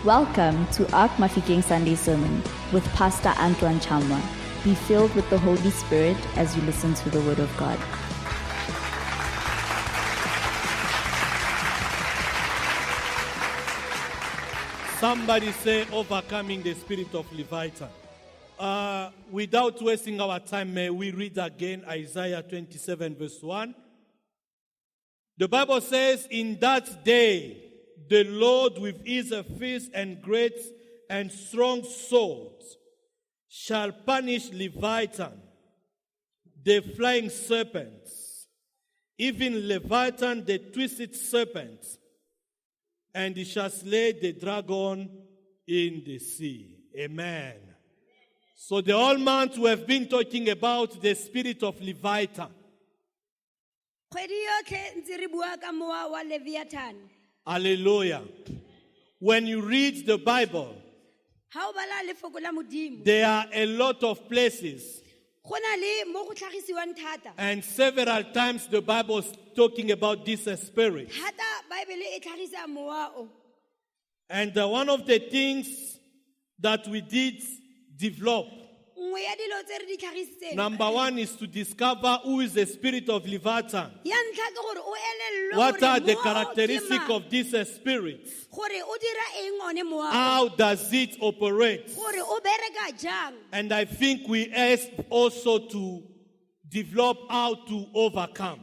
Welcome to Ark Mafikeng Sunday Sermon with Pastor Antoine Chamwa. Be filled with the Holy Spirit as you listen to the Word of God. Somebody say, overcoming the spirit of Leviathan. Without wasting our time, may we read again Isaiah 27 verse 1. The Bible says, in that day, the Lord with his fierce and great and strong sword shall punish Leviathan, the flying serpents, even Leviathan, the twisted serpent, and he shall slay the dragon in the sea. Amen. So the whole month we have been talking about the spirit of Leviathan. Hallelujah. When you read the Bible, there are a lot of places, and several times the Bible is talking about this spirit. And one of the things that we did develop, number one, is to discover who is the spirit of Leviathan. What are the characteristics of this spirit? How does it operate? And I think we asked also to develop how to overcome.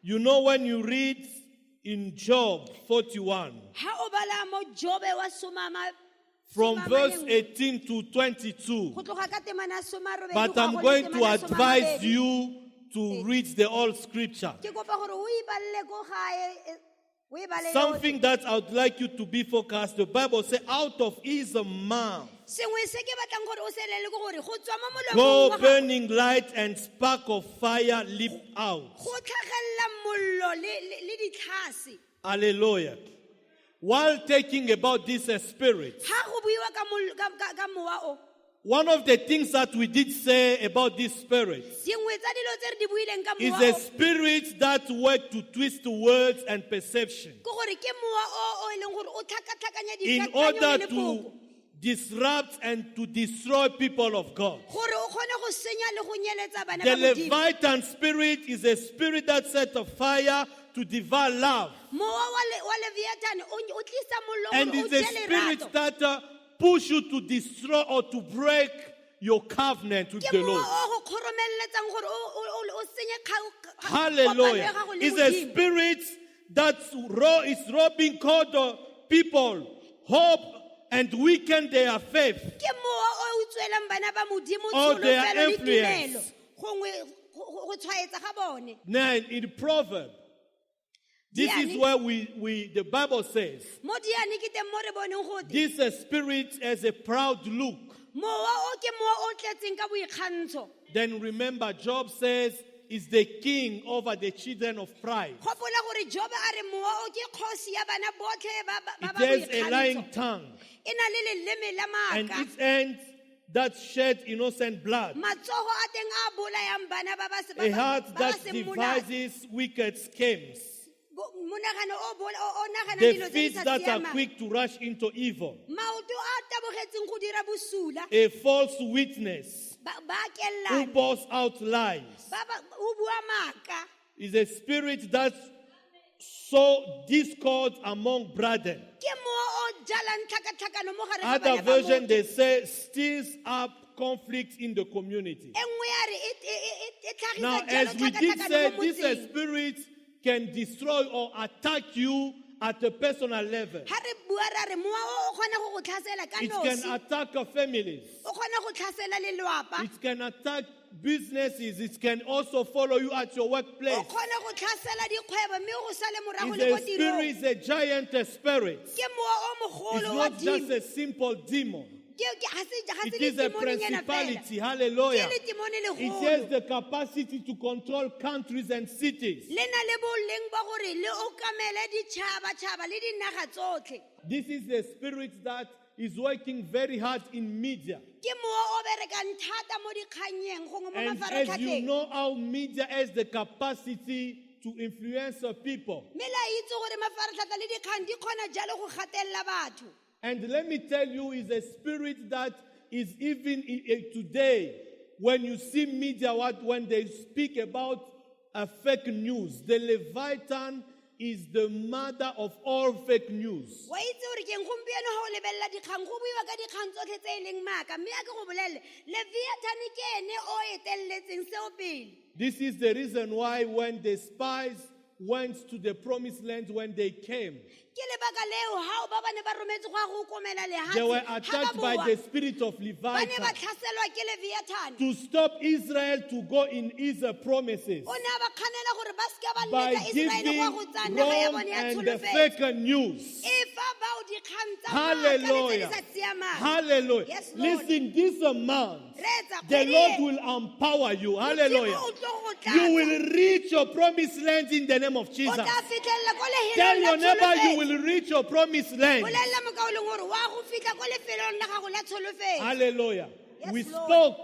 You know, when you read in Job 41, from verse 18 to 22, but I'm going to advise you to read the whole scripture. Something that I would like you to be focused. The Bible says, out of his mouth go burning light and spark of fire leap out. Hallelujah. While talking about this spirit, one of the things that we did say about this spirit is a spirit that works to twist words and perception in order to disrupt and to destroy people of God. The Leviathan spirit is a spirit that sets a fire to devour love, and is a spirit that push you to destroy or to break your covenant with the Lord. Hallelujah. It's a spirit that is robbing God people hope and weaken their faith or their influence. Now in Proverbs, this is where the Bible says, this spirit has a proud look. Then remember, Job says, is the king over the children of pride. It has a lying tongue, and its end that shed innocent blood. A heart that devises wicked schemes. The feet that are quick to rush into evil. A false witness who pours out lies. Is a spirit that sows discord among brethren. Other version they say stirs up conflict in the community. Now, as we did say, this spirit can destroy or attack you at a personal level. It can attack families. It can attack businesses. It can also follow you at your workplace. The spirit is a giant spirit. It's not just a simple demon. It is a principality. Hallelujah. It has the capacity to control countries and cities. This is the spirit that is working very hard in media. And as you know, our media has the capacity to influence people. mme la itse gore mafaratlhatlha le dikgang di kgona jalo go gatelela batho. And let me tell you, is a spirit that is even today, when you see media, when they speak about fake news, the Leviathan is the mother of all fake news. Wa itse gore keng gompieno ga o lebelela dikgang go buiwa ka dikgang tsotlhe tse e leng maaka mme a ke go bolelele Leviathan ke ene o eteleletseng seo pele. This is the reason why when the spies went to the promised land, when they came, Ke lebaka leo ha ba bane ba rometse go a go komela lehatshe, they were ha ba attacked by boa, the spirit of ba ne Leviathan ba tlhaselwa ke Leviathan. to stop Israel to go in his promises O ne a ba kganela gore ba seke ba by letla Israele giving go a go tsaya naga ya wrong bone ya and tsholofetso. fake news. E fa bao dikgang tsa maaka le tse Hallelujah. di sa siamang. Hallelujah. Yes, Lord. Listen, this month, Reetsa the kgwedi Lord e, will empower you. Modimo Hallelujah. o tlo go You tlatsa. will reach your promised land in the name of O Jesus. tla fitlhelela ko lehelong Tell la your neighbor you tsholofetso. will reach your promised land. Bolelela mokaoleng gore wa go fitlha ko lefelong la gago la tsholofetso. Hallelujah. Yes, We Lord. spoke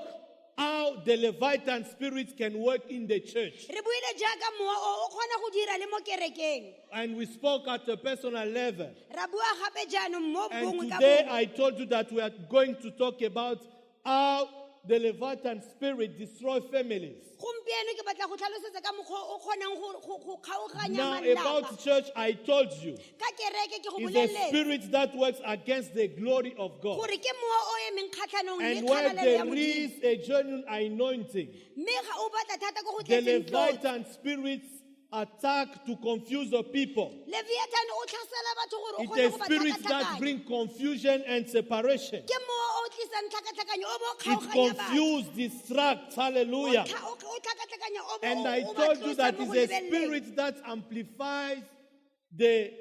how the Leviathan spirit can work in the church. Re buile jaaka mowa o kgona go dira le mo kerekeng. And we spoke at a personal level. Ra bua gape jaanong mo And bongwe ka today bongwe. I told you that we are going to talk about how the Leviathan spirit destroys families. Gompieno ke batla go tlhalosetsa ka mokgwa o kgonang go kgaoganya Now malapa. about church, I told you, Ka kereke ke go is a boleletse spirit that works against the glory of God. gore ke mowa o emeng kgatlhanong le And where kgabalelo ya there Modimo. is a genuine anointing, Mme ga o batla thata ko go the tletseng tlotlo. Leviathan spirits attack to confuse the people. Leviathan o tlhasela batho gore o It's kgone a go ba spirit that tlhakatlhakanya. brings confusion and separation. Ke mowa o tlisang tlhakatlhakanyo o bo o It kgaoganya batho. confuses, distracts. Hallelujah. O tlhakatlhakanya o bo And I o ba told you tlosa that mo it's go a lebeleleng. spirit that amplifies the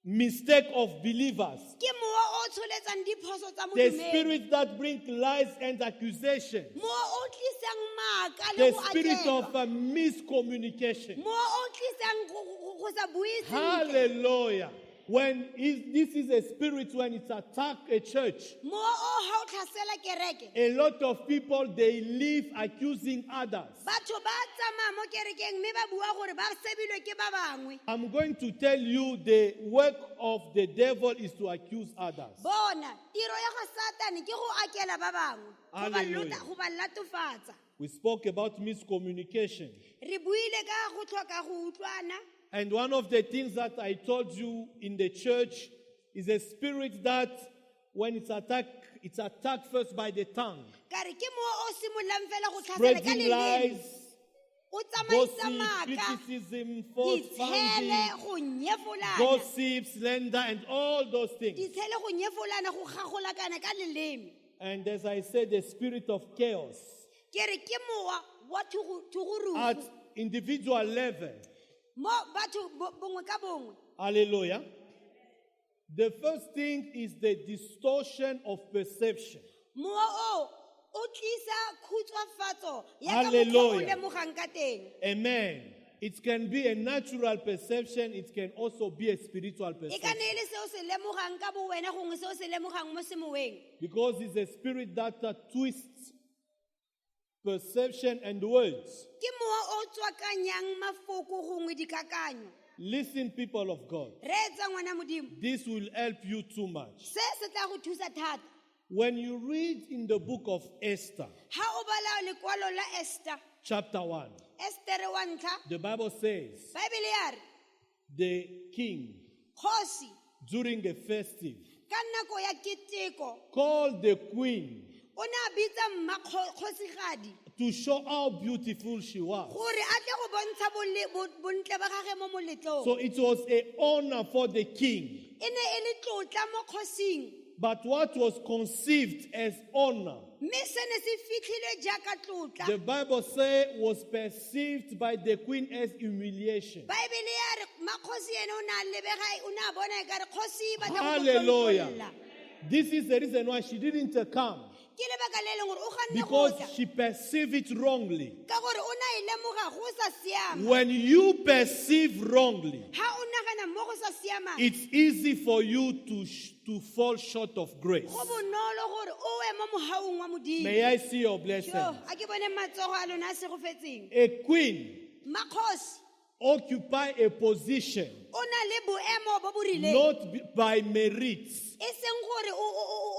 mistake of believers. Ke mowa o tsholetsang diphoso tsa The modumedi. spirit that brings lies and accusations. Mowa o tlisang maaka The le go spirit atlelwa. of miscommunication. Mowa o tlisang go sa bue sentle. Hallelujah. This is a spirit when it's attacked a church, Mowa o ha o tlhasela kereke. a lot of people, they live accusing others. Batho ba tsamaya mo kerekeng mme ba bua gore ba sebilwe ke ba bangwe. I'm going to tell you the work of the devil is to accuse others. Bona, tiro ya go Satane ke go akela ba bangwe. Hallelujah. Go ba latofatsa. We spoke about miscommunication. Re buile ka go tlhoka go utlwana. And one of the things that I told you in the church is a spirit that when it's attacked first by the tongue, Ka re ke mowa o simololang fela go tlhasela ka spreading leleme. lies, O tsamaisa gossip, maaka, criticism, fault ditshele finding, go nyefolana. gossip, slander, and all those things. Ditshele go nyefolana go gagolakana ka leleme. And as I said, the spirit of chaos Ke re ke mowa wa thugurufu. at individual level. Mo batho bongwe ka bongwe. Hallelujah. The first thing is the distortion of perception. Mowa o tlisa khutswafatso ya ka mokgwa o Hallelujah. lemogang ka teng. Amen. It can be a natural perception, it can also be a spiritual E ka perception. ne e le seo se lemogang ka bo wena gongwe seo se lemogang mo semoweng. Because it's a spirit that twists perception and words. Ke mowa o tswakanyang mafoko gongwe dikakanyo. Listen, people of God, Reetsa ngwana Modimo. this will help you too much. Se se tla go thusa thata. When you read in the book of Esther, Ha o bala lekwalo la Esther, chapter 1, Esther wa ntlha, the Bible says Bible ya re, the king, kgosi during a festive, ka nako ya keteko called the queen o ne a bitsa mmakgosigadi to show how beautiful she was. gore a tle go bontsha bontle ba gage mo moletlong. So it was an honor for the king. E ne e le tlotla mo kgosing. But what was conceived as honor, Mme se ne se fitlhilwe jaaka tlotla. the Bible says, was perceived by the queen as humiliation. Bible ya re makgosi ene o ne a lebega o ne a bona e ka re kgosi ba tla go mo Hallelujah. tlontlolola. This is the reason why she didn't come. Ke lebaka le leng gore o ganne go Because tla she perceived it wrongly. ka gore o ne a e lemoga go sa siama. When you perceive wrongly, Ha o nagana mo go sa siamang, it's easy for you to fall short of grace. go bonolo gore o we mo mogaung wa Modimo. May I see your blessing? Yo, a ke bone matsogo a lona a se go fetseng. A queen Makgosi occupy a position o na le boemo bo bo rileng not by merits. e seng gore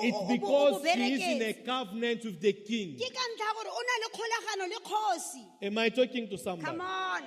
It's o because he is in a bereketse covenant with the king. ke ka ntlha ya gore o na le kgolagano le kgosi. Am I talking to somebody? Come on.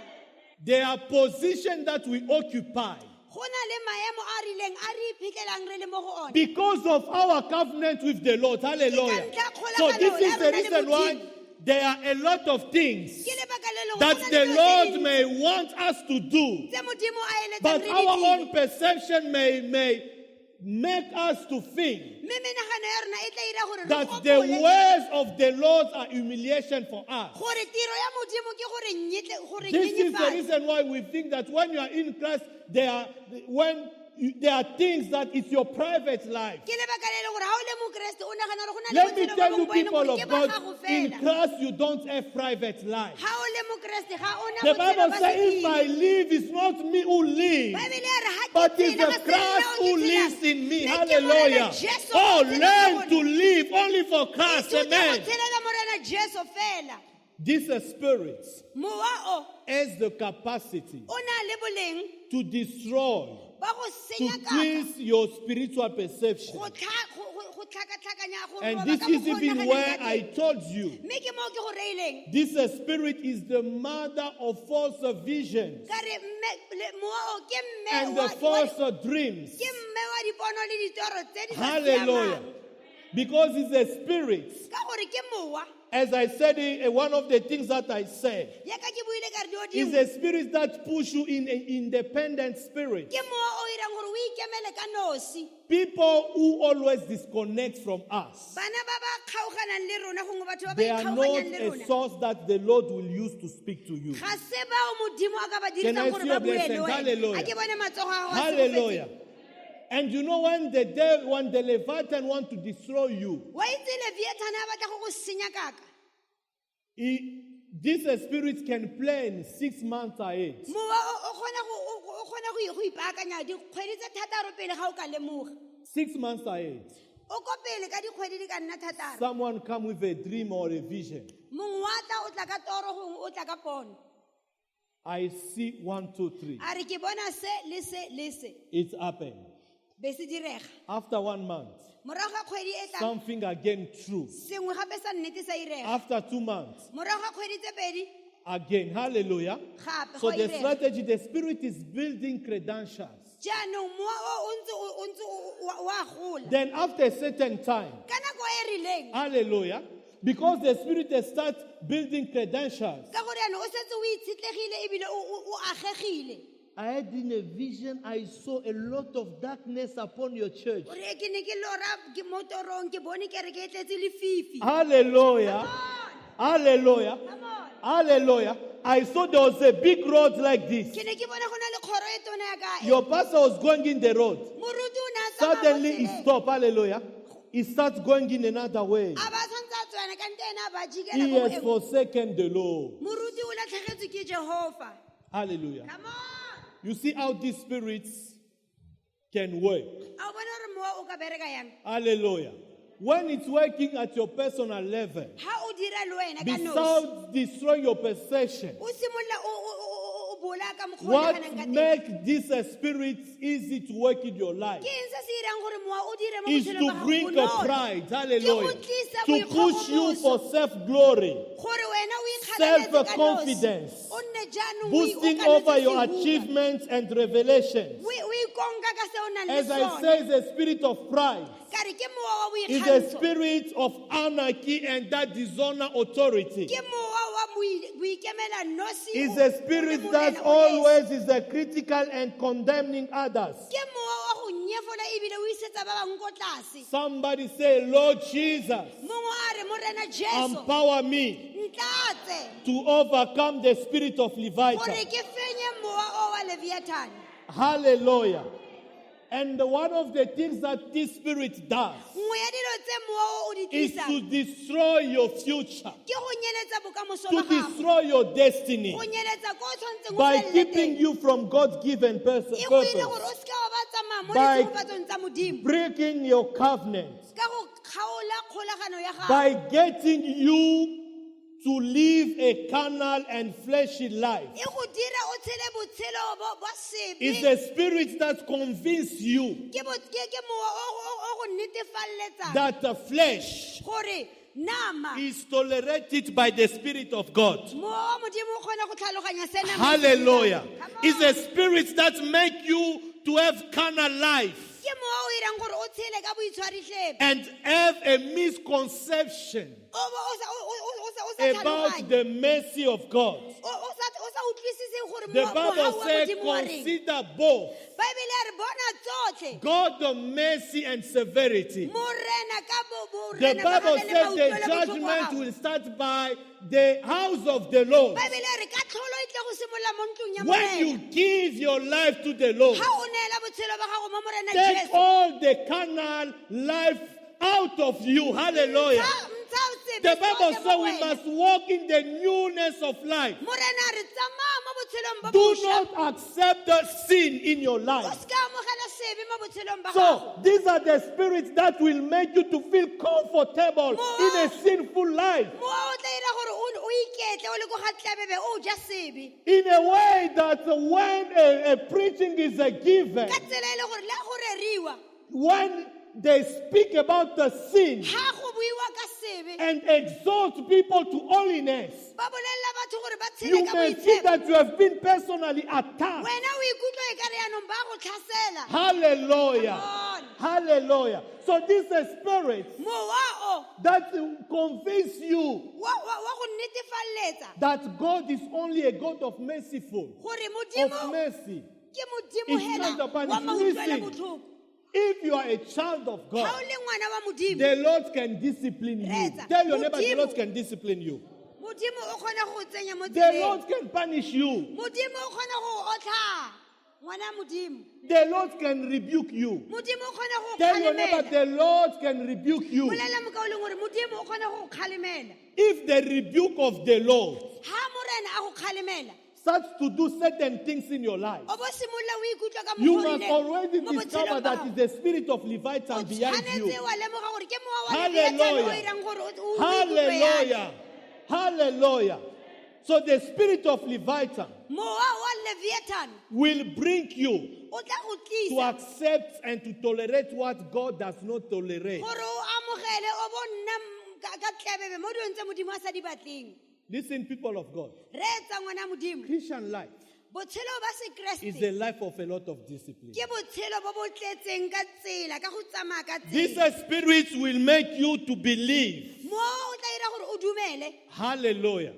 There are positions that we occupy Go na le maemo a rileng a re iphitlhelang re le mo go one. because of our covenant with the Lord. Hallelujah. So this is the reason why there are a lot of things Ke lebaka le lengwe, that go na the le dilo tse Lord dintsi may want us to do, tse Modimo a eletsang but re di our dire. own perception may make us to think Mme menagano ya rona e tla ira gore re that the gopole ways of the Lord are humiliation for us. gore tiro ya Modimo ke gore This is the nyenyefatsa. reason why we think that when you are in Christ, there are things that it's your private life. Ke lebaka le le gore ha o le mokreste o nagana gore go na le Let me botshelo tell bo you, bongwe bo e leng people gore of ke ba God, gago in fela. Christ you don't have private life. Ha o le mokreste ga o na The botshelo Bible ba says, if I sedimo. live, it's not me who lives, Bibele ya re ha ke but it's tshela, the ga se Christ nna o who ke lives tshelang. in me. Mme ke Hallelujah. Morena Jesu Oh, o tshela learn mo to rona. live only for Christ. Ithute go Amen. tshelela Morena Jesu fela. This spirit Mowa o has the capacity o na le boleng to destroy, ba go to senya kaka, twist your spiritual perception. go tlhakatlhakanya go And roba this ka is mokgwa o even naganang where ka I teng. told you. Mme ke moo ke go reileng. This spirit is the mother of false visions Ka re mowa o ke mme and the false dreams. ke mme wa dipono le ditoro tse di sa Hallelujah. siamang. Because it's a spirit. Ka gore ke mowa As I said, one of the things that I said yaka ke buile ka re dio is dingwe a spirit that push you in an independent spirit. ke mowa o irang gore o ikemele ka nosi. People who always disconnect from us. Bana ba ba kgaoganang le rona gongwe batho ba ba They are not ikgaoganyang le a rona source that the Lord will use to speak to you. ga se bao Modimo a ka ba Can I dirisang gore see ba your bue le blessing? wena. Hallelujah. A ke bone matsogo a gago a Hallelujah. segofetseng. And you know when the Leviathan want to destroy you, Wa itse Leviathan a batla go go senya kaka. this spirit can plan 6 months ahead. Mowa o kgona go ipaakanya dikgwedi tse thataro pele ga o ka lemoga. 6 months ahead. O ko pele ka dikgwedi di ka nna thataro. Someone come with a dream or a vision. Mongwe wa tla o tla ka toro gongwe o tla ka pono. I see 1, 2, 3. A re ke bona se le se le se. It's happened. Be se direga. After 1 month, Morago ga kgwedi e tlang something again true. sengwe gape sa nnete sa irega. After 2 months, Morago ga kgwedi tse pedi again. Hallelujah. gape So go the irega. strategy, the spirit is building credentials. Jaanong mowa o ntse wa gola. Then after a certain time, Ka nako e rileng hallelujah, because the spirit has started building credentials. ka gore yana o setse o itshetlegile ebile o agegile. I had in a vision, I saw a lot of darkness upon your church. O re ke ne ke lora ke mo torong ke bone kere ke tletse lefifi. Hallelujah. Come on, Hallelujah. come on. Hallelujah. I saw there was a big road like this. Ke ne ke bone go na le kgoro e tona ya ka e. Your pastor was going in the road. Moruti o ne a tsamaya mo Suddenly he tseleng. stopped. Hallelujah. He starts going in another way. A ba tshwantse a tswana ka ntle ena a ba jikela He ko has e nngwe. forsaken the law. Moruti o latlhegetswe ke Jehova. Hallelujah. Come on. You see how these spirits can work. A o bona gore mowa o ka bereka yang. Hallelujah. When it's working at your personal level, Ha o dira le wena ka nosi. without destroying your perception, O simolola o bola ka mokgwa o what naganang ka teng. makes these spirits easy to work in your life Ke eng se se irang gore mowa o dire mo is botshelong to ba gago bring a bonolo? pride, hallelujah, tlisa to push you boikgogomoso. for self-glory, Gore wena o ikgabeletse ka nosi. self-confidence, O nne jaanong o boosting iokanetse over your sehuba. achievements and revelations. O ikonka ka se o nang le As I sona. say, the spirit of pride Ka re ke mowa wa is a boikgantsho. spirit of anarchy and that dishonor authority. Ke mowa wa boikemela nosi. Is o- a o le spirit morena that o esi. always is a critical and condemning others. Ke mowa wa go nyefola ebile o isetsa ba bangwe ko tlase. Somebody say, Lord Jesus, Mongwe a re morena Jesu empower me ntlatse to overcome the spirit of gore Leviathan. ke fenye mowa o wa Leviathan. Hallelujah. And one of the things that this spirit does Nngwe ya dilo tse mowa o di is to tlisang destroy your future, ke go nyeletsa bokamoso to ba gago. destroy your destiny Go nyeletsa ko o tshwanetseng o by felele keeping teng. you from God-given E go ile purpose, gore o seke wa ba tsamaya mo By- ditshogofatsong tsa Modimo breaking your covenant, ka go kgaola kgolagano ya gago. by getting you to live live a carnal and fleshy life. e go dira o tshele botshelo bo It's sebe a spirit that convinces you ke mowa o go netefalletsa that the flesh gore nama is tolerated by the Spirit of God. mowa wa modimo o kgona go tlhaloganya se nama e se Hallelujah. dirang. Come It's on. a spirit that makes you to have carnal life ke mowa o irang gore o tshele ka boitshwaritlebe and have a misconception o bo o sa about tlhaloganye the mercy of God. o sa utlwisise gore The mohau Bible wa says, modimo wa reng consider both baebele ya re bona tsotlhe God the mercy and severity. morena ka The Bible says the judgment will start by the house of the Lord. baebele ya re ka tlholo e tle go simolola mo ntlong ya When you morena give your life to the Lord, ga o neela botshelo ba gago mo morena take Jesu all the carnal life out of you. Hallelujah. ntsha sebe The Bible sotlhe mo says we wena. must walk in the newness of life. morena a re tsamaya mo botshelong ba Do bošwa not accept the sin in your o life. se ka amogela sebe mo botshelong ba gago So, these are the spirits that will make you to feel comfortable in a sinful life. mowa o tla ira gore o iketle o le ko ga tlabebe o ja sebe In a way that when a preaching is given, ka tsela e le gore le go reriwa when they speak about the sin ga go buiwa ka sebe and exhort people to holiness, ba bolelela batho gore ba you tshele ka may see boitshepo that you have been personally attacked. wena o ikutlwa e kare yanong ba go tlhasela Hallelujah. Come on. Hallelujah. So these are spirits mowa o that convince you wa go netefalletsa that God is only a God of merciful, gore of modimo mercy. ke modimo It's hela not about wa it. mautlwela Listen. botlhoko If you are a child of ga God, o le ngwana wa modimo the Lord can discipline you. Reza, Tell your neighbor, the Modimo. Lord can discipline you. modimo o kgona go tsenya mo The tseleng Lord can punish you. modimo o kgona go otla ngwana modimo The Lord can rebuke you. modimo o kgona go Tell your neighbor, kgalemela the Lord can rebuke you. bolela mokaoleng gore modimo o kgona go kgalemela If the rebuke of the Lord ha morena a go kgalemela starts to do certain things in your life, o bo simolola o ikutlwa ka you must already mo discover botshelong that ba it's the spirit of Leviathan o behind you. tshwanetse wa lemoga gore ke mowa wa Leviathan o Hallelujah. irang gore o ikutlwe yana. Hallelujah. Hallelujah. So the spirit of Leviathan mowa wa Leviathan will bring you o tla go to tlisa accept and to tolerate what God does not tolerate. gore o amogele o bo nna ka tlabebe mo dilong tse modimo a sa di batleng Listen, people of God, reetsa ngwana modimo Christian life botshelo ba is sekeresete a life of a lot of discipline. ke botshelo bo bo tletseng ka tsela ka go tsamaya ka These tsela spirits will make you to believe, mo o tla ira gore o dumele hallelujah,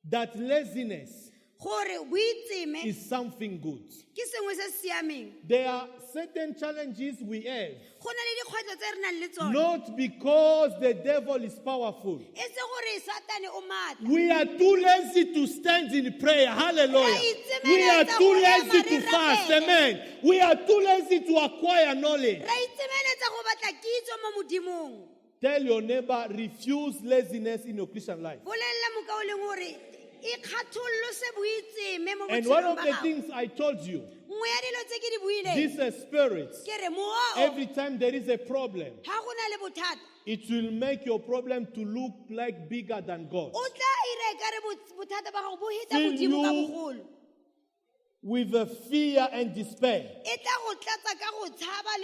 that laziness gore boitseme is something good. ke sengwe se se siameng There are certain challenges we have, go na le dikgwetlho tse re nang le tsone not because the devil is powerful. e se gore satane o maatla We are too lazy to stand in prayer. Hallelujah. We are too lazy to fast. Amen. We are too lazy to acquire knowledge. ra itsemeletsa go batla kitso mo modimong Tell your neighbor, refuse laziness in your Christian life. bolelela mokaoleng gore e kgathollose boitseme mo And one botshelong of ba the gago things I told you, nngwe ya dilo tse ke di buileng these spirits, ke re mowa o every time there is a problem, ga go na le bothata it will make your problem to look like bigger than God. o tla ira e kare bothata ba gago bo heta Fill modimo ka you bogolo with a fear and despair. e tla go tlatsa ka go tshaba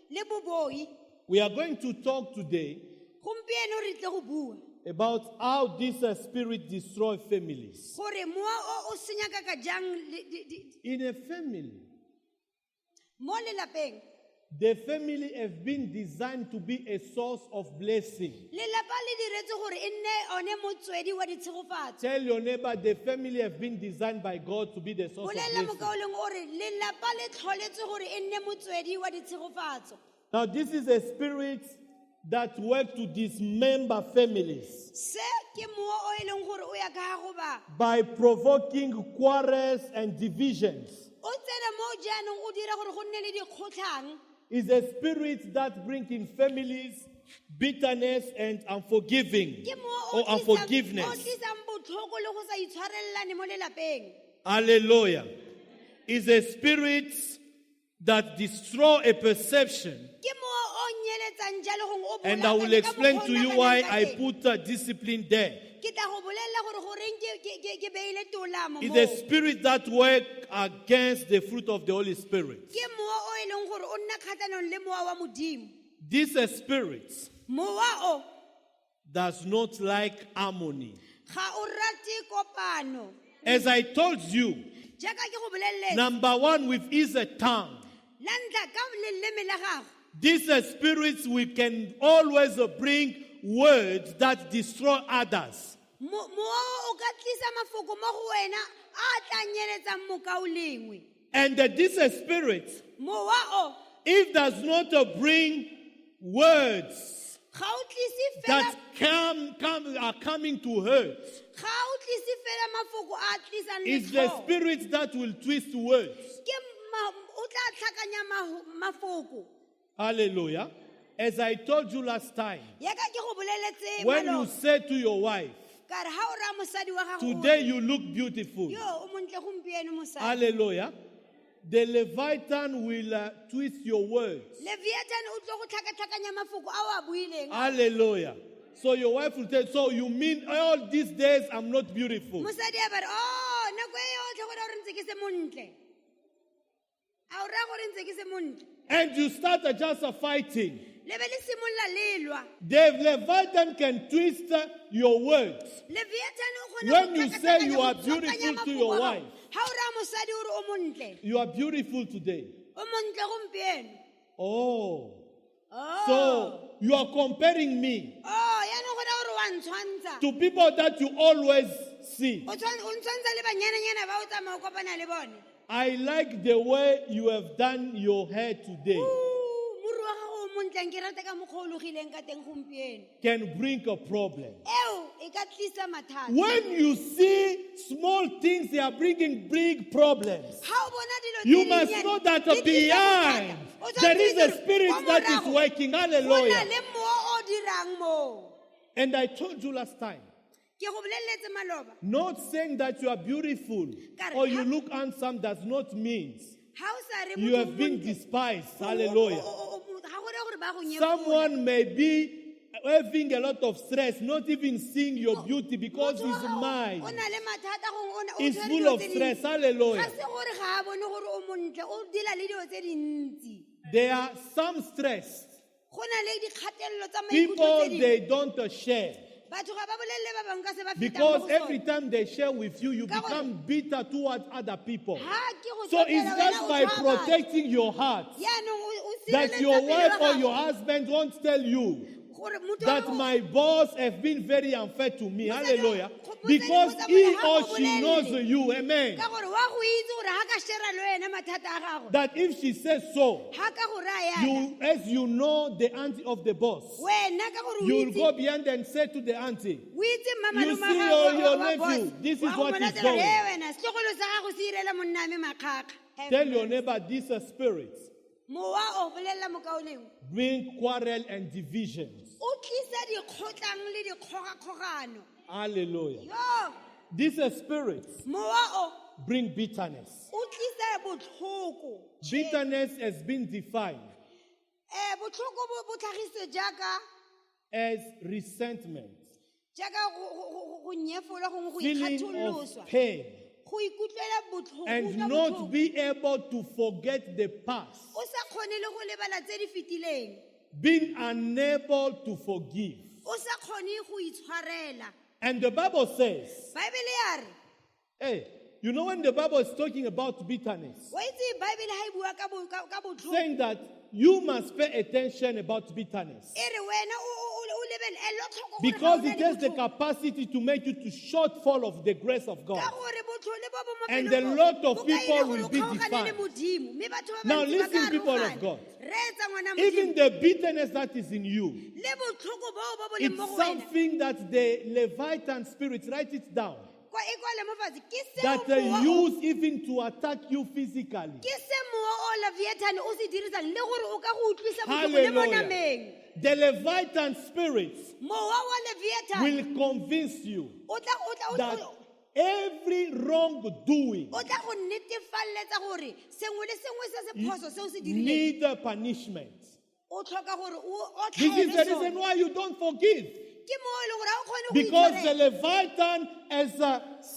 le boboi We are going to talk today gompieno re tle go bua about how this spirit destroy families. gore mowa o senya ka ka jang In a family, mo lelapeng the family have been designed to be a source of blessing. lelapa le diretse gore e nne one motswedi wa ditshegofatso Tell your neighbor the family have been designed by God to be the source of bolelela blessing. mokaoleng gore lelapa le tlholetse gore e nne motswedi wa ditshegofatso Now, this is a spirit that works to dismember families se ke mowa o e leng gore o ya ka go ba by provoking quarrels and divisions. o tsena mo jaanong o dira gore go nne le dikgotlhang Is a spirit that brings in families bitterness and unforgiving ke mowa or o unforgiveness. tlisang botlhoko le go sa itshwarelelane mo lelapeng Hallelujah. Is a spirit that destroy a perception ke mowa o nyeletsa etsang jalo gongwe o And I will bolaka ka explain mokgwa to o you naganang why ka I teng. put discipline there. Ke tla go bolelela gore goreng ke beile tolamo It's moo. the spirit that work against the fruit of the Holy Spirit. Ke mowa o e leng gore o nna kgatlhanong le mowa wa modimo. This spirit Mowa o does not like harmony. ga o rate kopano. As I told you, Jaaka ke go boleletse, number one, with his tongue. la ntlha ka leleme la gago. These spirits, we can always bring words that destroy others. Mowa o ka tlisa mafoko mo go wena a tla nyeletsang mokao lengwe. And this spirit, Mowa o if does not bring words ga o tlise fela that are coming to hurt, ga o tlise fela mafoko a tlisang it's the letlhoo. spirit that will twist words. Ke o tla tlhakanya mafoko. Hallelujah. As I told you last time, Yaka ke go boleletse when you malo say to your wife, ka re ha o ra mosadi wa gago o today you look beautiful. yo o montle gompieno mosadi. Hallelujah. The Leviathan will twist your words. Leviathan o tlo go tlhakatlhakanya mafoko a o a buileng. Hallelujah. So your wife will tell, so you mean all these days I'm not beautiful? Mosadi a ba re oh nako e yotlhe gore o ntse ke se montle. A o ra gore ntse ke se montle. And you start just fighting. Le be le simolla le lwa. The Leviathan can twist your words. Leviathan o kgona When go you tlhakatlhakanya say you go are tswakanya beautiful to mafoko your a gago. wife. Ha o ra mosadi o re o montle. You are beautiful today. O montle gompieno. Oh. Oh. So you are comparing me Oh, yaanong gona gore wa ntshwantsha. to people that you always see. O ntshwantsha le banyananyana ba o tsamaya o kopana le bone. I like the way you have done your hair today. Moro wa gago o montle ke rata ka mokgwa o logileng ka teng gompieno. Can bring a problem. Eo e ka tlisa mathata. When you see small things, they are bringing big problems. Ha o bona dilo tse You must dinnyane, know that di tlisa behind bothata. O there is tshwanetse a gore spirit kwa that is morago, working. go na Hallelujah. le mowa o dirang moo. And I told you last time, Ke go boleletse maloba. not saying that you are beautiful or you look handsome does not mean Ha o sa re you motho o have been montle, despised. o- Hallelujah. ga go re gore ba go nyefola. Someone may be having a lot of stress, not even seeing your beauty because Motho wa his gago mind o na le mathata gongwe o is tshwere full dilo of tse stress. dintsi. Hallelujah. Ga se gore ga a bone gore o montle o dila le dilo tse dintsi. There are some stress. Go na le dikgatelelo tsa maikutlo People, tse dingwe. they don't share. Batho ga ba bolelele ba bangwe ka se ba fetang mo Because go every sone. time they share with you, you Ka gore- become bitter towards other people. Ha ke go So it's tlotlela just wena o by tshwara batho. protecting your heart Yaanong o that sireletsa your pelo wife ya or gago. your husband won't tell you Gore motho wa that gago- my boss has been very unfair to me. Mosadi- Hallelujah. mosadi Because o he tsamaya ha or go she bolelele. knows you. Amen. ka gore wa go itse gore ha ka shera le wena mathata a gago. That if she says so, Ha ka go raya yana. you, as you know the auntie of the boss, Wena ka gore o you will itse- go behind and say to the auntie, o itse mama You le see magago your wa nephew, boss. this is Wa go what he's monatela, doing. "Hey, wena setlogolo sa gago se irela monna ame makgakga." tell your neighbor this spirit Mowa o bolelela mokao lengwe. bring quarrel and divisions. O tlisa dikgotlang le dikgogakgogano. Hallelujah. Yo, This spirit mowa o bring bitterness. o tlisa botlhoko. Bitterness has been defined Botlhoko bo tlhagisitse jaaka as resentment, go nyefola gongwe go feeling ikgatholoswa. of pain, Go ikutlwela botlhoko, and utlwa not botlhoko. be able to forget the past, O sa kgone le go lebala tse di fetileng. being unable to forgive. O sa kgone go itshwarela. And the Bible says, Bible ya re, hey, you know when the Bible is talking about bitterness, wa itse Bible ha e bua ka botlhoko. saying that you must pay attention about bitterness E re wena o lebele elo tlhoko gore because ga o na it le has the botlhoko. capacity to make you to shortfall of the grace of God. Ka gore botlhole bo bo mo And pelong a lot of bo ka people ira will gore be o kgaogane le defined. Modimo. Mme batho ba Now bantsi ba listen, ka people of arogana. God. Reetsa ngwana Even Modimo. the bitterness that is in you, Le botlhoko bo bo bo leng it's mo go wena. something that the Leviathan spirit, write it down, Kwa e kwale mo fatshe. Ke seo that they mowa o- use even to attack you physically. ke se mowa o Leviathan o se dirisang le gore o ka go utlwisa botlhoko le mo Hallelujah. nameng. The Leviathan spirit Mowa wa Leviathan will convince you o tla that every wrongdoing o tla go netefalletsa gore sengwe le sengwe se se phoso seo se dirileng need a punishment. o o tlhoka gore o This is the tlhaele reason sone. why you don't forgive. Ke mo e leng gore ha o kgone go Because the itshwarela. Leviathan has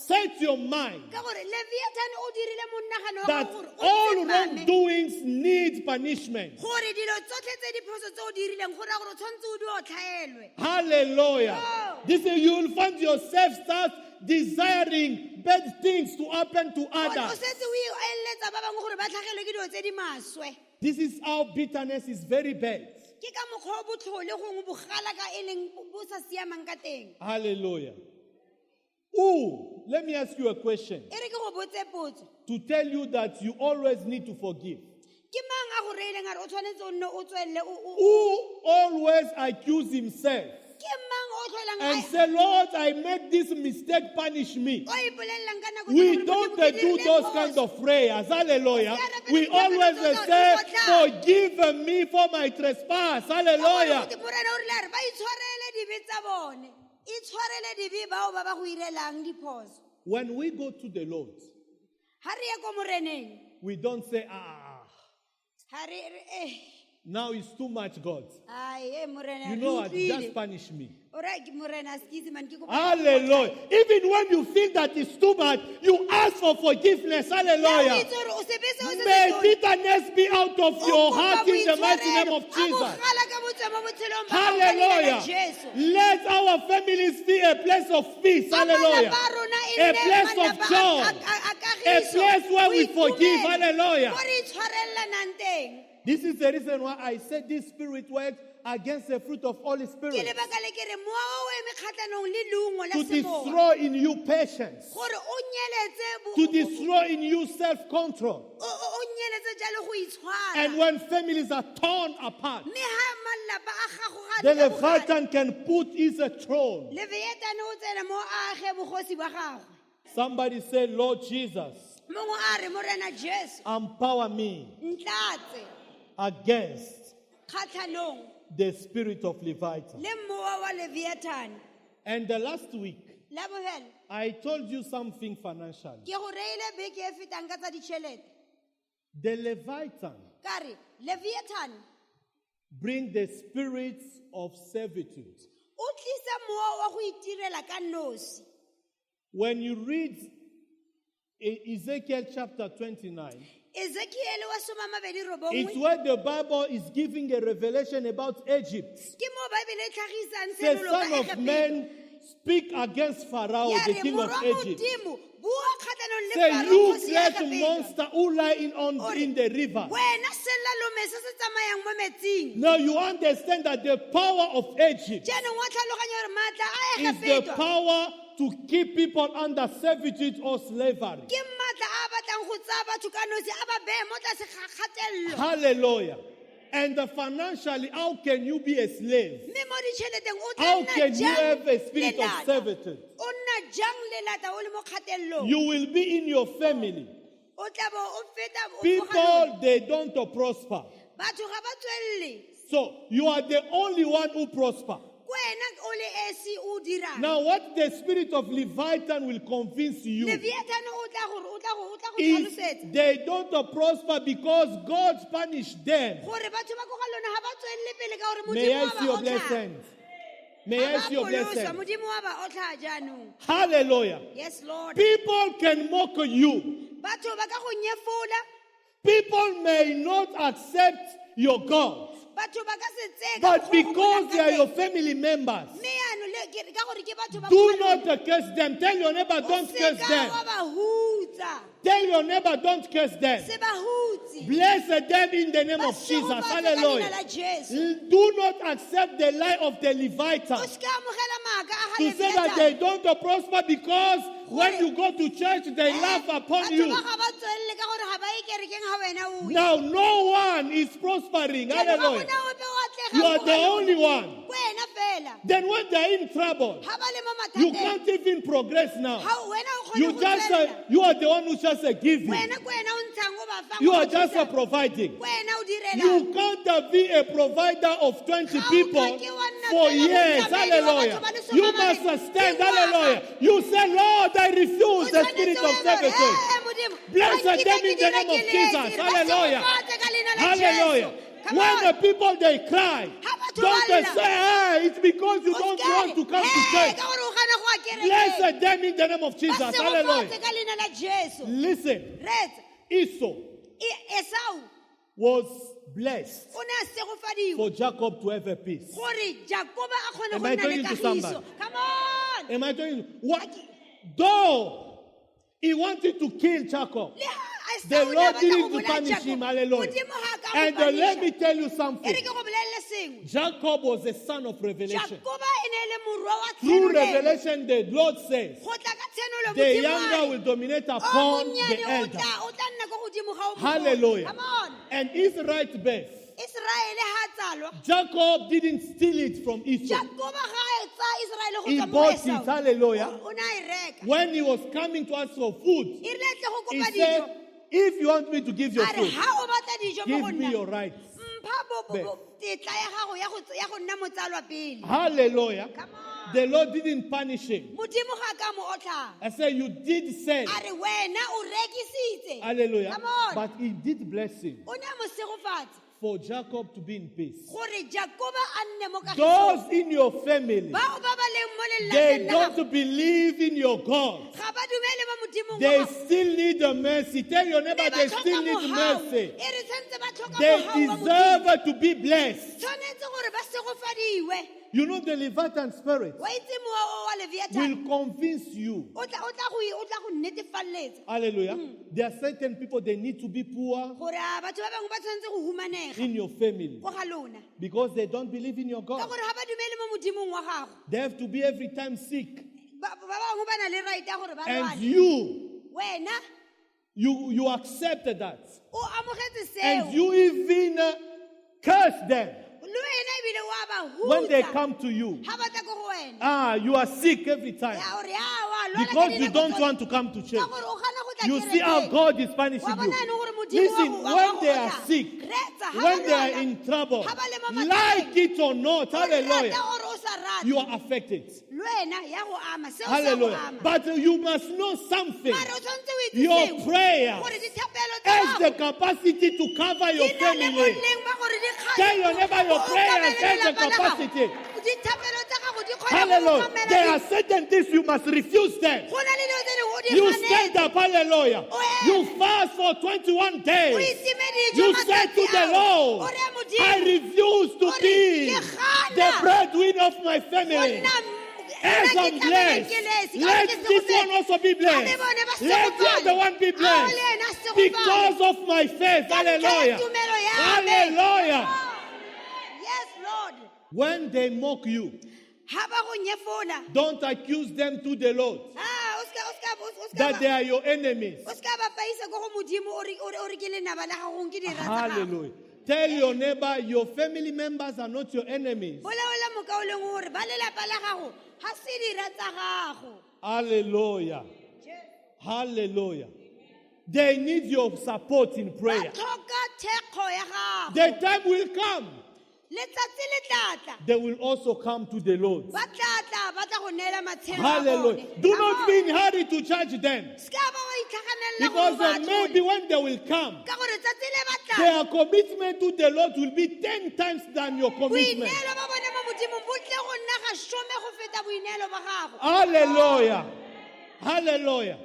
set your mind Ka gore Leviathan o dirile monagano wa that gago gore o all tsepame. wrongdoings need punishment. Gore dilo tsotlhe tse diphoso tse o di rileng go raya gore o tshwanetse o di o tlhaelwe. Hallelujah. Oh. This is you will find yourself start desiring bad things to happen to Gore o others. setse o eletsa ba bangwe gore ba tlhagelwe ke dilo tse di maswe. This is how bitterness is very bad. Ke ka mokgwa o botlhole gongwe bogala ka e leng bo sa siamang ka teng. Hallelujah. Ooh, let me ask you a question E re ke go botse potso. to tell you that you always need to forgive. Ke mang a go reileng a re o tshwanetse o nne o tswelele Who always accuse himself ke mang o tlholang and say, Lord, I made this mistake, punish me. o ipolelelang ka nako We tse gore don't Modimo ke do dirile those phoso. kinds of prayers. Hallelujah. Yeah, We but always it's not say, what God- forgive me for my trespass. Ka gore Hallelujah. Modimo rena o rile a re ba itshwarele dibe tsa bone. Itshwarele dibe bao ba ba go irelang diphoso. When we go to the Lord, Ha re ye ko moreneng, we don't say, ha re now it's too much, God. ai morena You re know what? utlwile. Just punish me. O re ke morena skisi man ke go Hallelujah. Even when you feel that it's too much, you ask for forgiveness. Hallelujah. May bitterness be out of your heart in the mighty name of Jesus. Hallelujah. Let our families be a place of peace. Hallelujah. A place of joy. A place where we forgive. Hallelujah. This is the reason why I said this spirit works against the fruit of Holy Spirit. To destroy in you patience. To destroy in you self-control. And when families are torn apart, the Leviathan can put his throne. Somebody say, Lord Jesus, empower me against the spirit of Leviathan. And the last week, I told you something financially. The Leviathan bring the spirits of servitude. When you read Ezekiel chapter 29, it's where the Bible is giving a revelation about Egypt. The Son of Man speak against Pharaoh, the king of Egypt. Say, you great monster who lie in the river. Now you understand that the power of Egypt is the power to keep people under servitude or slavery. Hallelujah. And financially, how can you be a slave? How can you have a spirit of servitude? You will be in your family. People, they don't prosper. So you are the only one who prosper. Now what the spirit of Leviathan will convince you is they don't prosper because God punished them. May I see your blessings. May I see your blessings. Hallelujah. Yes, Lord. People can mock you. People may not accept your God. But because they are your family members, do not curse them. Tell your neighbor, don't curse them. Tell your neighbor, don't curse them. Bless them in the name of Jesus. Hallelujah. Do not accept the lie of the Leviatans to say that they don't prosper because when you go to church, they laugh upon you. Now, no one is prospering. Hallelujah. You are the only one. Then when they're in trouble, you can't even progress now. You are the one who's just giving. You are just providing. You can't be a provider of 20 people for years. Hallelujah. You must stand. Hallelujah. You say, Lord, I refuse the spirit of servitude. Bless them in the name of Jesus. Hallelujah. Hallelujah. Come when on. the people they cry, Ha batho don't they ba lla. say, hey, it's because you don't want to come to Hey, church. ka gore o gana go ya kerekeng. Bless them in the name of Jesus. Ba Hallelujah. segofatse ka leina la Jesu. Listen, Retsa. Esau Esau was blessed o ne a segofadiwa for Jacob to have a peace. gore Jakoba a kgone Am go I nna talking le to somebody? kagiso. Come on. Am I telling you? What? Though he wanted to kill Jacob, Le ha the Esau ne Lord batla didn't go to bolaya punish Jacob, him. Hallelujah. Modimo ha ka mo And let me punisha. tell you E re something. ke go bolelele sengwe. Jacob was a son of revelation. Jakoba e ne e le morwa wa Through tshenolelo. revelation, the Lord says, Go tla ka tshenolo the Modimo younger a re, will dominate o upon the monnyane o elder. tla nna ko godimo ga o mogolo. Hallelujah. Come on. And his right birth, Israele ha tsalwa. Jacob didn't steal it from Esau. Jakoba ga e tsa Israele go He tswa mo bought Esau. it. Hallelujah. O ne a e reka. When he was coming to ask for food, E rile tle go he kopa said, dijo. if you want me to give you A re food, ha o batla dijo mo go give me nna. your rights. Mpha tetla ya gago ya go nna motsalwa pele. Hallelujah. Come on. The Lord didn't punish him. Modimo ga ka mo otlhang. I said, you did sell. A re wena o rekisitse. Hallelujah. Come on. But he did bless him O ne a mo segofatsa for Jacob to be in peace. gore Jakoba a nne mo kagisong. Those in your family, Bao ba ba leng mo they lelapeng la gago, don't believe in your God. ga ba dumele mo Modimong wa They gago. still need the mercy. Tell your neighbor Mme ba they tlhoka still need mohau. mercy. E re tshwantse ba tlhoka They mohau wa Modimo. deserve to be blessed. Tshwanetse gore ba segofadiwe. You know the Leviathan spirit Wa itse mowa o wa Leviathan will convince you. o tla go netefalletsa Hallelujah. There are certain people they need to be poor gore a batho ba bangwe ba tshwanetse go humanega in your family go ga lona because they don't believe in your ka God. gore ga ba dumele mo Modimong wa gago. They have to be every time sick. Ba bangwe ba na le right ya gore ba And lwane. you Wena you accepted that. o amogetse And seo. you even curse them Le wena ebile wa ba when they hutsa come to you. ha ba tla ko go wena. Ah, you are sick every time Ya gore ya wa lwana ka because you dinako don't tsohle. want to come to Ka church. gore o gana go tla You see how kerekeng. God is punishing Wa you. bona ene gore Modimo Listen, wa when go they are otla. sick, Retsa, ha when ba they are lwana. in trouble, Ha ba le mo mathateng. like it or not, O rata hallelujah, or o sa rate. you are affected. Le wena ya go ama seo sa go Hallelujah. ama. But you must know something. Mara o tshwanetse o itse Your sengwe, prayer gore dithapelo tsa has gago the capacity to cover your di na le family. boleng ba gore di kgone Tell your neighbor your go prayer obamela has the lelapa la gago. capacity. Dithapelo tsa gago di kgone go Hallelujah. obamela There di- are certain things you must refuse them. go na le dilo tse dingwe o di You ganetse. stand up, hallelujah. O eme. You fast for 21 O days. itime dijo You matsatsi said to the ao. Lord, O re Modimo, I refuse to Ore, be ke gana the breadwinner of my go family. nna- As nna ke I'm tla blessed, berekelesi, ka let gore ke this segofetse. one also be Ha blessed. le bone ba Let the segofale. other one be Ao blessed. le ena a segofale. Because of my faith. Ka ntlha ya Hallelujah. tumelo ya me. Hallelujah. Yes, Lord. When they mock you, Ha ba go nyefola. don't accuse them to the Lord Ah, o ska that they are your enemies. ba paisa go go Modimo o re ke lenaba la gago ke dira tsa gago. Hallelujah. Tell your neighbor your family members are not your enemies. Boleola moka o leng gore ba lelapa la gago ha se dira tsa gago. Hallelujah. Hallelujah. They need your support in Ba prayer. tlhoka thekgo ya gago. The time will come. Letsatsi le tla tla. They will also come to the Lord. Ba tla go neela matshelo a Hallelujah. bone. Do Come not on. be in hurry to judge them. Ska ba wa itlhaganella Because go ba maybe atlole. when they will come, Ka gore tsatsi le ba tla. their commitment to the Lord will be 10 times than your commitment. Boineelo ba bone mo Modimong bo tle go nna ga some go feta boineelo ba gago. Hallelujah. Hallelujah.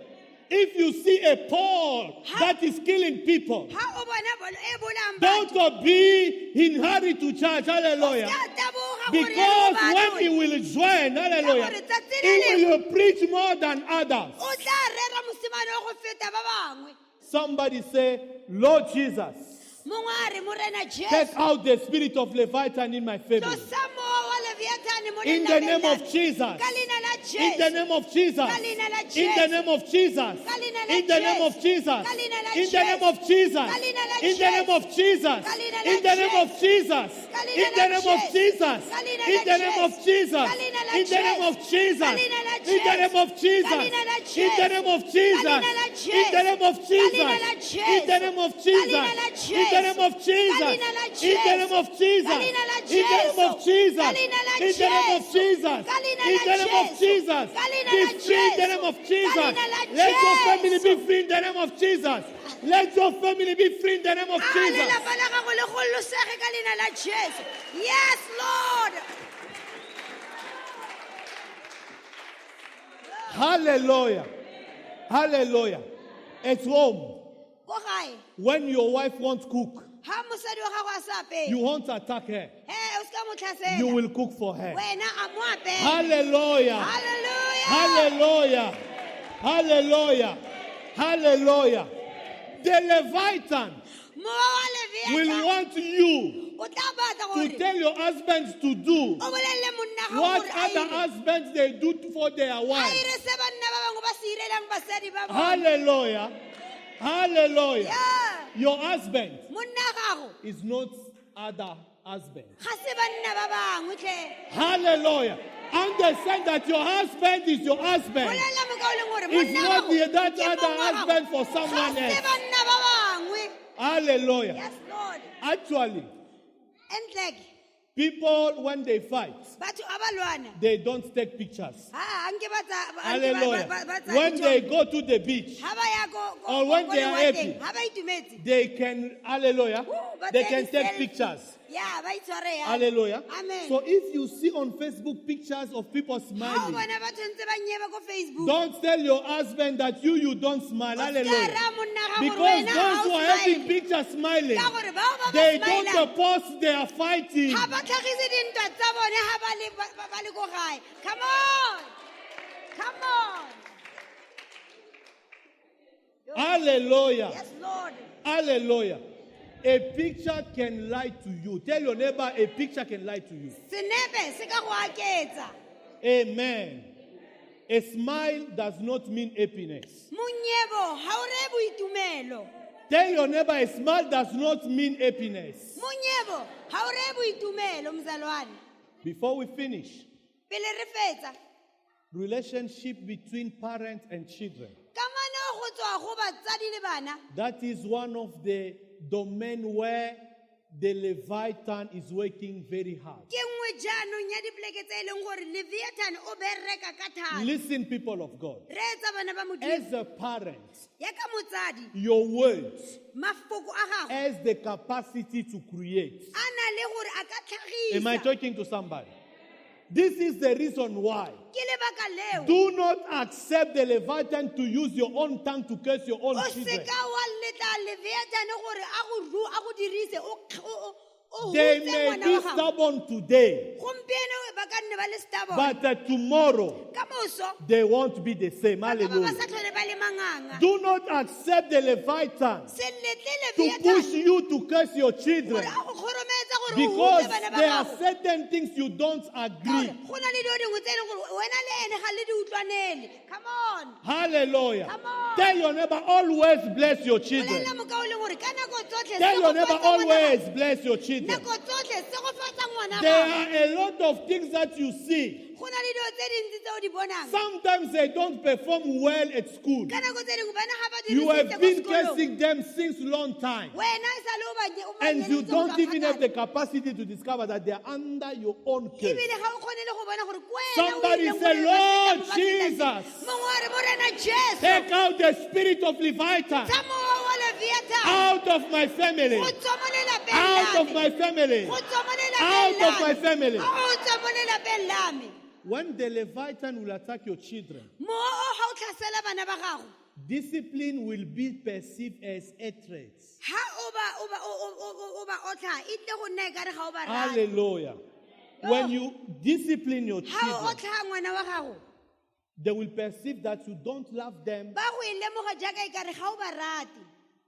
If you see a Paul that is killing people, Ha o bona bolo e bolang batho. don't be in hurry to judge. Hallelujah. Ska taboga gore Because ba when atlole. he will join, hallelujah, Ka gore tsatsi le he will preach more than others. O tla rera mosimane o go feta ba bangwe. Somebody say, Lord Jesus, Mongwe a re Morena take Jesu. out the spirit of Leviathan in my family. Tlosa mowa wa Leviathane mo In the lelapeng name la of me. Jesus. Ka leina la In the Jesu. name of Jesus. Ka leina la In the Jesu. name of Jesus. Ka leina la In the name of Jesu. Jesus. Ka leina la In the name of Jesu. Jesus. Ka leina la In the name Jesu. of Jesus. Ka leina la In the name of Jesu. Jesus. Ka In the name of Jesus. In the name of Jesus. In the name of Jesus. In the name of Jesus. In the name of Jesus. In the name of Jesus. In the name of Jesus. In the name of Jesus. In the name of Jesus. In the name of Jesus. In the name of Jesus. In the name of Jesus. Be free in the name of Jesus. Let your family be free in the name of Jesus. Let your family be free in the name of Jesus. Yes, Lord. Hallelujah. Hallelujah. At home, Go gae. when your wife wants cook, Ha mosadi wa gago a sa apeye. you won't attack her. O ska mo tlhasela. You will cook for her. Wena a mo apeye. Hallelujah. Hallelujah. Hallelujah. Hallelujah. Hallelujah. The Leviathan Mowa wa will Leviathan want you o tla batla to gore tell your husbands to do o bolelle monna ga what gore a other ire. husbands they do for their A wives. ire se banna ba bangwe ba se irelang basadi ba bona. Hallelujah. Hallelujah. Yeah. Your husband Monna gago is not other husband. ga se banna ba bangwe tle. Hallelujah. Understand that your husband is your husband. Bolella mo ka o leng gore It's monna not gago that ke other mong wa gago. husband for someone Ga se else. banna ba bangwe. Hallelujah. Yes, Lord. Actually, Entlek people, when they fight, batho a ba lwana. they don't take pictures. Ha anke ba tsa Hallelujah. When they go to the beach, ha ba ya go or when they are happy, ha ba itumetse. they can, hallelujah, but they they can take selfie. pictures. Yeah, ba itshware ya. Hallelujah. Amen. So if you see on Facebook pictures of people Ha o smiling, bona batho ntse ba nyeba ko Facebook. don't tell your husband that you don't smile. O ska Hallelujah. ra monna ga gore Because wena ha those o who are having smile. pictures smiling, Ka gore bao ba ba they smileang, don't post they are fighting. ha ba tlhagise dintwa tsa bone ha ba le ko gae. Come on. Come on. Hallelujah. Yes, Lord. Hallelujah. A picture can lie to you. Tell your neighbor, a picture can lie to you. Senepe se ka go aketsa. Amen. A smile does not mean happiness. Monyebo ha o re boitumelo. Tell your neighbor, a smile does not mean happiness. Monyebo ha o re boitumelo mzalwane. Before we finish, Pele re fetsa. relationship between parents and children. Kamano go tswa go batsadi le bana. That is one of the domain where the Leviathan is working very hard. Ke nngwe jaanong ya dipleke tse e leng gore Leviathan o bereka ka thata. Listen, people of God. Re etsa bana ba Modimo. As a parent, Ya ka motsadi, your words mafoko a gago has the capacity to create. a na le gore a ka Am I tlhagisa. talking to somebody? This is the reason why. Ke lebaka leo. Do not accept the Leviathan to use your own tongue to curse your own O children. seka wa letla Leviathan gore a go dirise o They hutse may ngwana be wa gago. stubborn today, Gompieno ba ka nne ba le stubborn. but tomorrow Ka moso they won't be the same. ba ba Hallelujah. sa tlhole ba le manganga. Do not accept the Leviathan Se letle to push Leviathan you to curse your children gore a go kgorometsa gore o because hutse bana ba there are gago. certain things you don't Ka agree. gore go na le dilo dingwe tse e leng gore wena le ene ga le di utlwanele. Come on. Hallelujah. Come on. Tell your neighbor, always bless your children. Bolelela mokao le gore ka nako tsotlhe Tell your se go neighbor, fatsa ngwana always gago. bless your children. Nako tsotlhe se go fatsa ngwana There gago. are a lot of things that you see. Go na le dilo tse dintsi tse o di bonang. Sometimes they don't perform well at school. Ka nako tse dingwe bana ga ba You dirisitse have ko been sekolong. cursing them since long time. Wena e sale o ba And you nyeletse go don't tswa even have kgakala. the capacity to discover that they are under your own curse. Ebile ga o kgone le go bona gore ke wena o Somebody ileng say, gore Lord ba feta mo ba Jesus. fetang. Mongwe a re, Morena Jesu, Take out the spirit of Leviathan tsa mowa wa Leviathan. out of my family, Go tswa mo lelapeng out la of me. my family, Go tswa mo lelapeng out la of my me. family. Go tswa mo lelapeng la me. When the Leviathan will attack your children, Mowa o ga o tlhasela bana ba gago. discipline will be perceived as hatred. Ha o ba otla, e tle go nna e kare ga o ba rata. Hallelujah. When you discipline your Ha o children, otla ngwana wa gago, they will perceive that you don't love them. ba go e lemoga jaaka e kare ga o ba rate.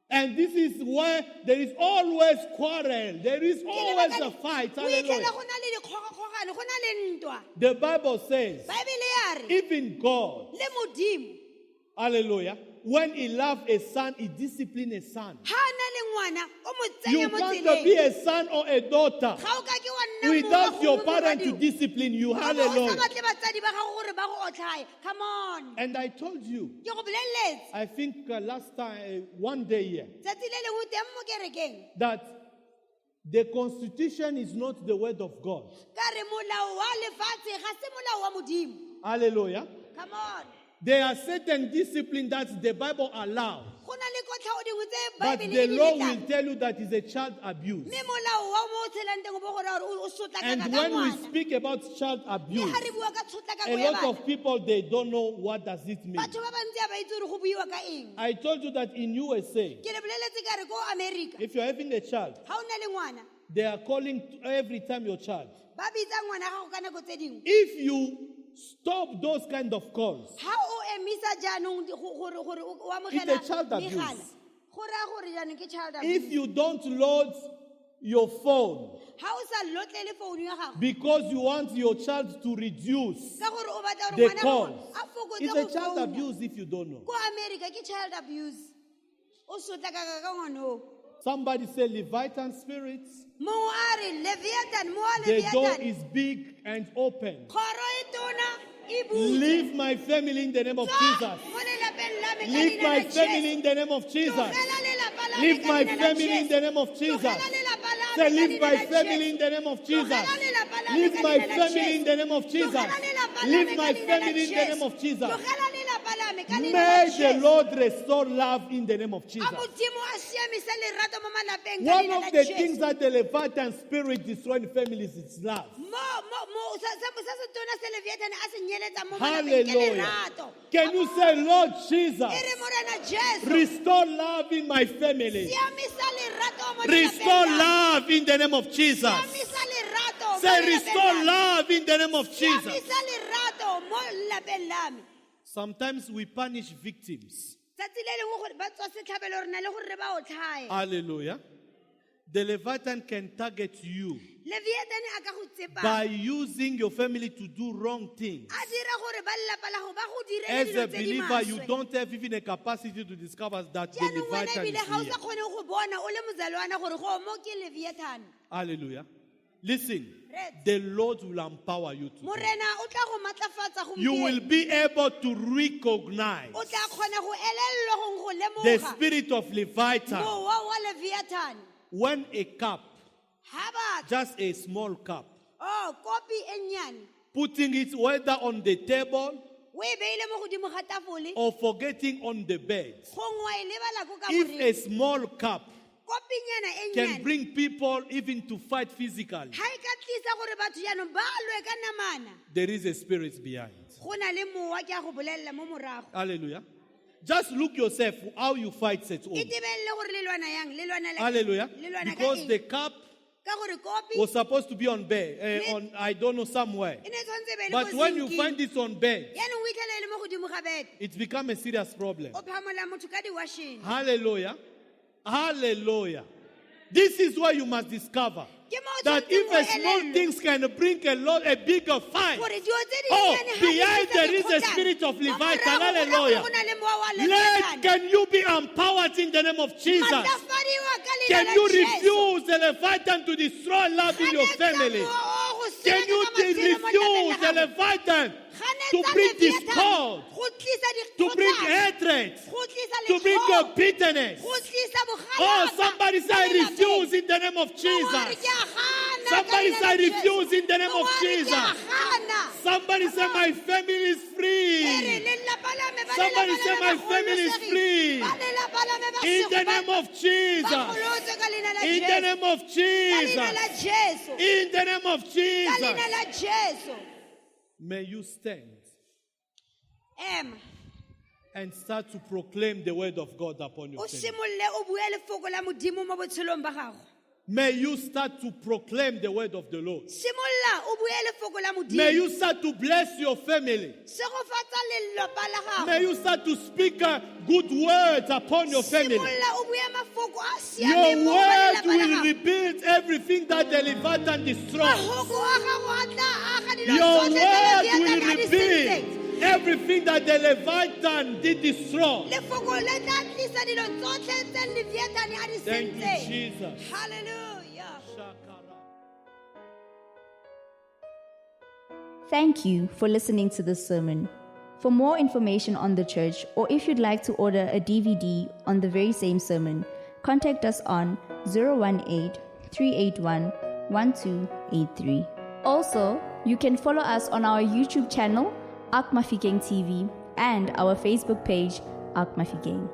And this is where there is always quarrel. There is always a fight. O itlhela Hallelujah. go na le dikgogakgogano, go na le ntwa. The Bible says, Baebele ya re, even God, le Modimo, hallelujah, when he loved a son, he disciplined a son. ha a na le ngwana o mo You tsenya mo can't be tseleng a son or a daughter ga o ka ke wa nna without your mogolo parent to morwadi. discipline you. Ga o sa Hallelujah. batle batsadi ba gago gore ba go otlhaye. Come on. And I told you, Ke go boleletse. I think last time, one day here, Tsatsi le lengwe teng mo kerekeng. that the Constitution is not the word of God. Ka re molao wa lefatshe ga se molao wa modimo. Hallelujah. Come on. There are certain discipline that the Bible allows, Go na le kotlhao dingwe tse but Bible the e di law will letang. tell you that is a child abuse. Mme molao wa mo o tshelang teng o bo gore o sotlaka And ka when we ngwana. speak about child Mme abuse, ga re bua ka tshotlakako a ya lot bana, of people, they don't know what does it mean. batho ba bantsi a ba itse gore go buiwa ka eng. I told you that in USA, Ke le boleletse ka re ko America if you're having a child, ga o na le ngwana they are calling every time your child. ba bitsa ngwana gago ka nako tse dingwe. If you stop those kind of calls, Ga o emisa jaanong gore o amogela It's a child abuse. megala, go raya gore jaanong ke child if abuse. you don't load your phone Ga o sa lotlele founu ya gago because you want your child to reduce ka gore o batla gore the ngwana calls, gago a fokotse it's go a child founa. abuse if you don't know. Ko America ke child abuse. O sotlaka ka ngwanoo. Somebody say Leviathan spirits, Mongwe a re Leviathan, mo wa the door Leviathan. is big and open. Kgoro e tona e butse. Leave my family in the name of Tswa Jesus. mo lelapeng la me ka Leave leina my la family Jesu. in the name of Jesus. Tlogela lelapa la me Leave ka my leina la family in Jesu. the name of Jesus. Tlogela lelapa la Say, me ka leave leina my la family Jesu. in the name of Jesus. Tlogela lelapa la me Leave ka my leina la family Jesu. in the name of Jesus. Tlogela lelapa la Leave me ka my leina la family in the Jesu. name of Jesus. Tlogela lelapa la me ka leina la May the Jesu. Lord restore love in the name of A Jesus. Modimo a siamisa lerato mo malapeng ka One leina of la the Jesu. things that the Leviathan spirit destroying families is love. Sa se tona se Leviathan a se nyeletsa mo malapeng ke Hallelujah. lerato. Can you say, Lord Jesus, E re Morena Jesu, restore love in my family? siamisa lerato mo Restore lelapeng la me. love in the name of Jesus. Siamisa lerato mo Say, lelapeng restore la me. love in the name of Jesus. Siamisa lerato mo lelapeng la me. Sometimes we punish victims. Tsatsi le lengwe gore ba tswa setlhabelo re na le gore re ba otlhaye. Hallelujah. The Leviathan can target you Leviathan a ka go tsepa. by using your family to do wrong things. A dira gore ba lelapa la go ba go direla As dilo a tse di believer, you maswe. don't have even a capacity to discover that the Jaanong wena Leviathan ebile is ga o here. sa kgone go bona o le mozalwana gore go mo ke Leviathan. Hallelujah. Listen, Read. the Lord will empower you to. Morena o tla go matlafatsa You will gompieno. be able to recognize O tla kgona go elellwa go the lemoga spirit of Leviathan mowa wa Leviathan. when a cup, Ha ba just a small cup, kopi e nnyane putting it whether on the table o e beile mo godimo ga tafole or forgetting on the bed. gongwe wa e lebala ko ka If a moreng. small cup Kopinyana e can nnyane bring people even to fight physically, ga e ka tlisa gore batho jaanong ba lwe ka namana there is a spirit behind. go na le mowa ke a go bolelela mo morago. Hallelujah. Just look yourself how you fight at home. E tebelele gore le lwana yang le lwana le- Hallelujah. le lwana ka Because eng? the cup Ka gore kopi was supposed to be on bed, on I don't know somewhere. e ne tshwanetse e be le But ko when you sinking. find it on bed, Yaanong o itlhela e le mo godimo ga bed it becomes a serious problem. o phamola motho ka di-washing. Hallelujah. Hallelujah. This is why you must discover Ke mo o that tshwanetseng if o a small elellwe things can bring a bigger fight, gore dilo tse di oh, nnyane ga di behind tlisa there is a dikgotlhang, spirit of mo Leviathan. morago go na Hallelujah. go na le mowa wa Let, Leviathan. can you be empowered in the name of Jesus? Matlafadiwa ka leina Can la you Jesu. refuse the Leviathan to destroy love in your Ganetsa family? mowa o go Can senyetsa you ka matshelo mo refuse lelapeng the la gago. Leviathan to Ganetsa bring Leviathan discord, go tlisa to bring dikgotlhang, hatred, go tlisa to bring letlhoo, bitterness? go tlisa Oh, bogalaka somebody mo say, I lelapeng. refuse in the name of Mongwe a re Jesus. ke a gana ka Somebody leina say, I la Jesu. refuse in the name of Mongwe a re ke a Jesus. gana. Somebody say, my family is E re free. lelapa la me, ba Somebody lelapa say, la me my ba family is gololosegile. free. Ba lelapa la me ba In the sego- name ba- of Jesus. ba golotse ka leina la In the Jesu. name of Ka leina la Jesus. Jesu. In the name of Ka leina Jesus. la Jesu. May you stand Ema, and start to proclaim the word of God upon o your family. simololle o bue lefoko la modimo mo botshelong ba gago. May you start to proclaim the word of the Lord. Simolola o bue lefoko la May modimo. you start to bless your family. Segofatsa lelapa la gago. May you start to speak good words upon your family. Simolola o bue mafoko a Your siameng mo go ba word lelapa la will gago. rebuild everything that the Leviathan destroys. Mahoko a gago a tla aga dilo Your tsotlhe tse word Leviathan will a di sentseng. rebuild Everything that the Leviathan did destroy. lefoko le tla tlisa dilo tsotlhe tse Leviathan a di Thank you, sentseng. Jesus. Hallelujah. Thank you for listening to this sermon. For more information on the church, or if you'd like to order a DVD on the very same sermon, contact us on 018-381-1283. Also, you can follow us on our YouTube channel, Ark Mafikeng TV, and our Facebook page, Ark Mafikeng.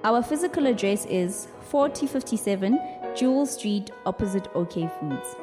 Our physical address is 4057 Jewel Street, opposite OK Foods.